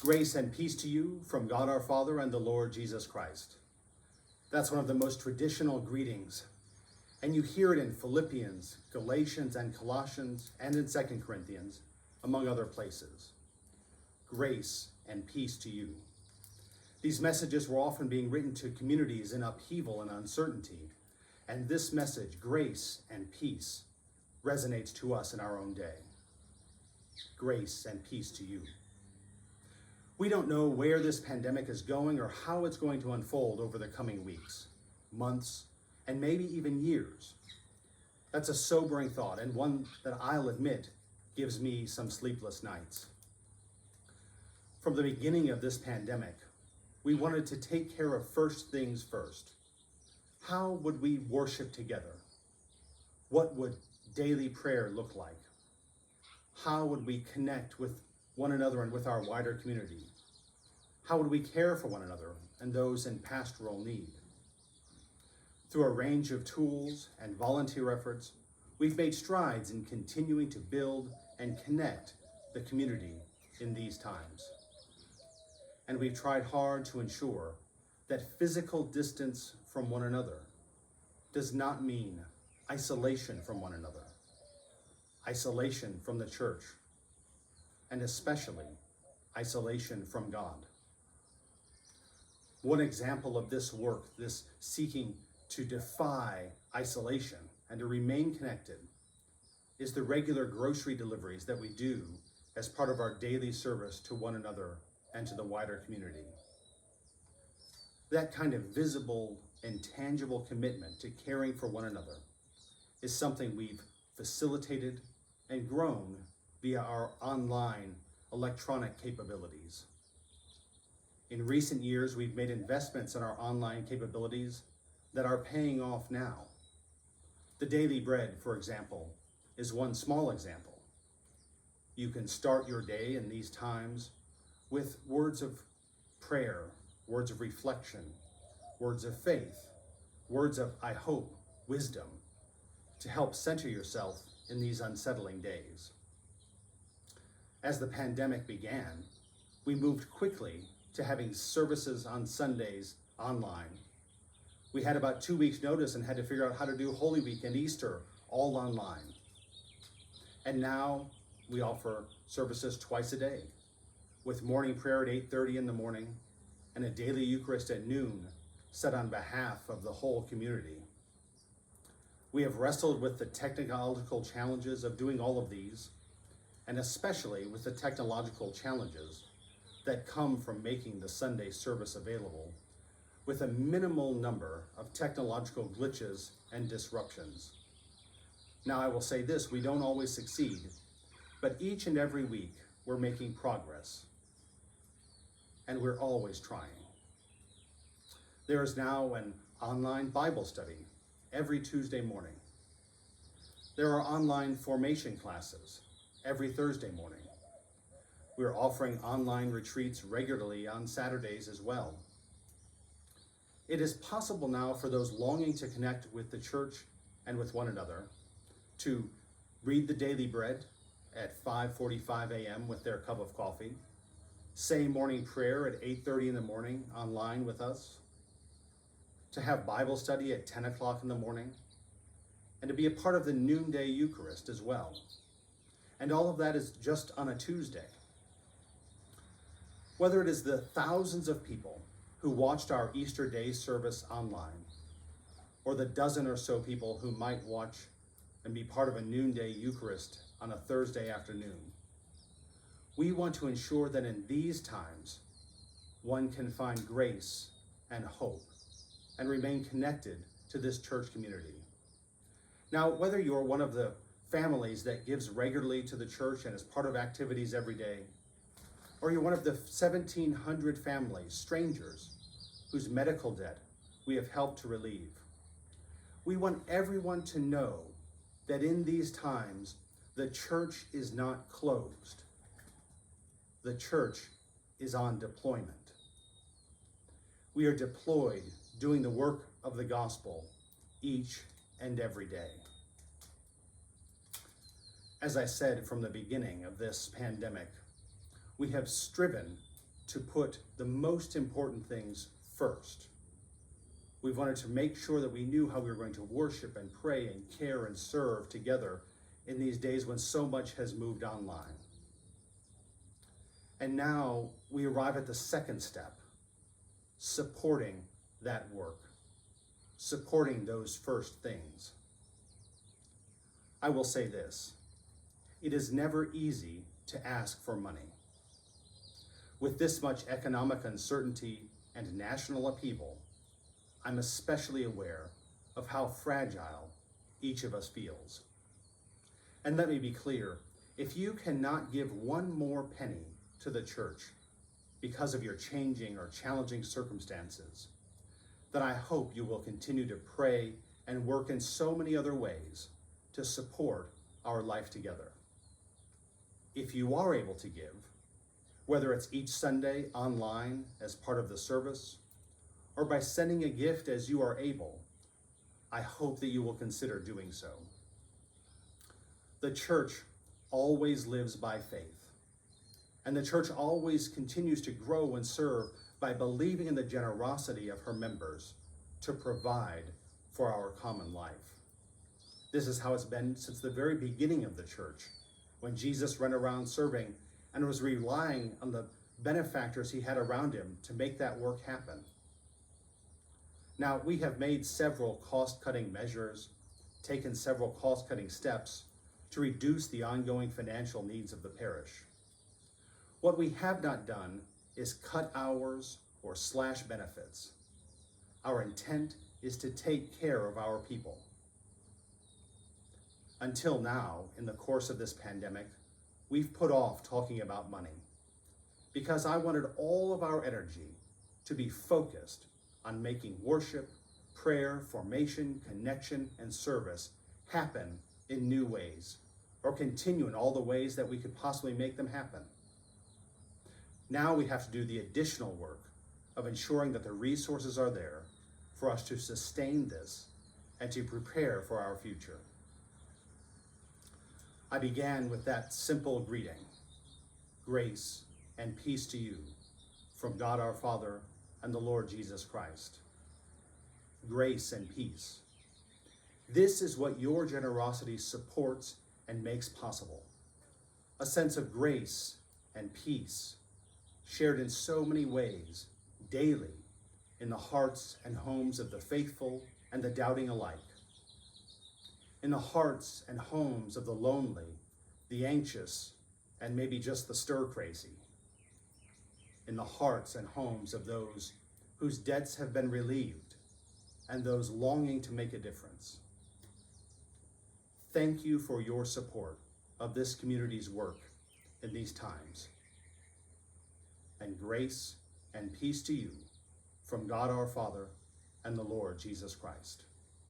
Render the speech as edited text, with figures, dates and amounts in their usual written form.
Grace and peace to you from God our Father and the Lord Jesus Christ. That's one of the most traditional greetings, and you hear it in Philippians, Galatians, and Colossians, and in 2 Corinthians, among other places. Grace and peace to you. These messages were often being written to communities in upheaval and uncertainty, and this message, grace and peace, resonates to us in our own day. Grace and peace to you. We don't know where this pandemic is going or how it's going to unfold over the coming weeks, months, and maybe even years. That's a sobering thought, and one that I'll admit gives me some sleepless nights. From the beginning of this pandemic, we wanted to take care of first things first. How would we worship together? What would daily prayer look like? How would we connect with one another and with our wider community? How would we care for one another and those in pastoral need? Through a range of tools and volunteer efforts, we've made strides in continuing to build and connect the community in these times. And we've tried hard to ensure that physical distance from one another does not mean isolation from one another, isolation from the church, and especially isolation from God. One example of this work, this seeking to defy isolation and to remain connected, is the regular grocery deliveries that we do as part of our daily service to one another and to the wider community. That kind of visible and tangible commitment to caring for one another is something we've facilitated and grown via our online electronic capabilities. In recent years, we've made investments in our online capabilities that are paying off now. The Daily Bread, for example, is one small example. You can start your day in these times with words of prayer, words of reflection, words of faith, words of, I hope, wisdom, to help center yourself in these unsettling days. As the pandemic began, we moved quickly to having services on Sundays online. We had about 2 weeks notice and had to figure out how to do Holy Week and Easter all online. And now we offer services twice a day, with morning prayer at 8:30 in the morning and a daily Eucharist at noon set on behalf of the whole community. We have wrestled with the technological challenges of doing all of these, and especially with the technological challenges that come from making the Sunday service available with a minimal number of technological glitches and disruptions. Now, I will say this, we don't always succeed, but each and every week we're making progress, and we're always trying. There is now an online Bible study every Tuesday morning. There are online formation classes every Thursday morning. We're offering online retreats regularly on Saturdays as well. It is possible now for those longing to connect with the church and with one another to read the Daily Bread at 5:45 a.m. with their cup of coffee, say morning prayer at 8:30 in the morning online with us, to have Bible study at 10 o'clock in the morning, and to be a part of the noonday Eucharist as well. And all of that is just on a Tuesday. Whether it is the thousands of people who watched our Easter Day service online, or the dozen or so people who might watch and be part of a noonday Eucharist on a Thursday afternoon, we want to ensure that in these times, one can find grace and hope and remain connected to this church community. Now, whether you're one of the families that gives regularly to the church and is part of activities every day, or you're one of the 1,700 families, strangers, whose medical debt we have helped to relieve, we want everyone to know that in these times, the church is not closed. The church is on deployment. We are deployed doing the work of the gospel each and every day. As I said from the beginning of this pandemic, we have striven to put the most important things first. We've wanted to make sure that we knew how we were going to worship and pray and care and serve together in these days when so much has moved online. And now we arrive at the second step, supporting that work, supporting those first things. I will say this, it is never easy to ask for money. With this much economic uncertainty and national upheaval, I'm especially aware of how fragile each of us feels. And let me be clear, if you cannot give one more penny to the church because of your changing or challenging circumstances, then I hope you will continue to pray and work in so many other ways to support our life together. If you are able to give, whether it's each Sunday online as part of the service, or by sending a gift as you are able, I hope that you will consider doing so. The church always lives by faith, and the church always continues to grow and serve by believing in the generosity of her members to provide for our common life. This is how it's been since the very beginning of the church, when Jesus went around serving and was relying on the benefactors he had around him to make that work happen. Now, we have made several cost-cutting measures, taken several cost-cutting steps to reduce the ongoing financial needs of the parish. What we have not done is cut hours or slash benefits. Our intent is to take care of our people. Until now, in the course of this pandemic, we've put off talking about money because I wanted all of our energy to be focused on making worship, prayer, formation, connection, and service happen in new ways, or continue in all the ways that we could possibly make them happen. Now we have to do the additional work of ensuring that the resources are there for us to sustain this and to prepare for our future. I began with that simple greeting, grace and peace to you from God our Father and the Lord Jesus Christ. Grace and peace. This is what your generosity supports and makes possible. A sense of grace and peace shared in so many ways daily in the hearts and homes of the faithful and the doubting alike. In the hearts and homes of the lonely, the anxious, and maybe just the stir-crazy. In the hearts and homes of those whose debts have been relieved and those longing to make a difference. Thank you for your support of this community's work in these times. And grace and peace to you from God our Father and the Lord Jesus Christ.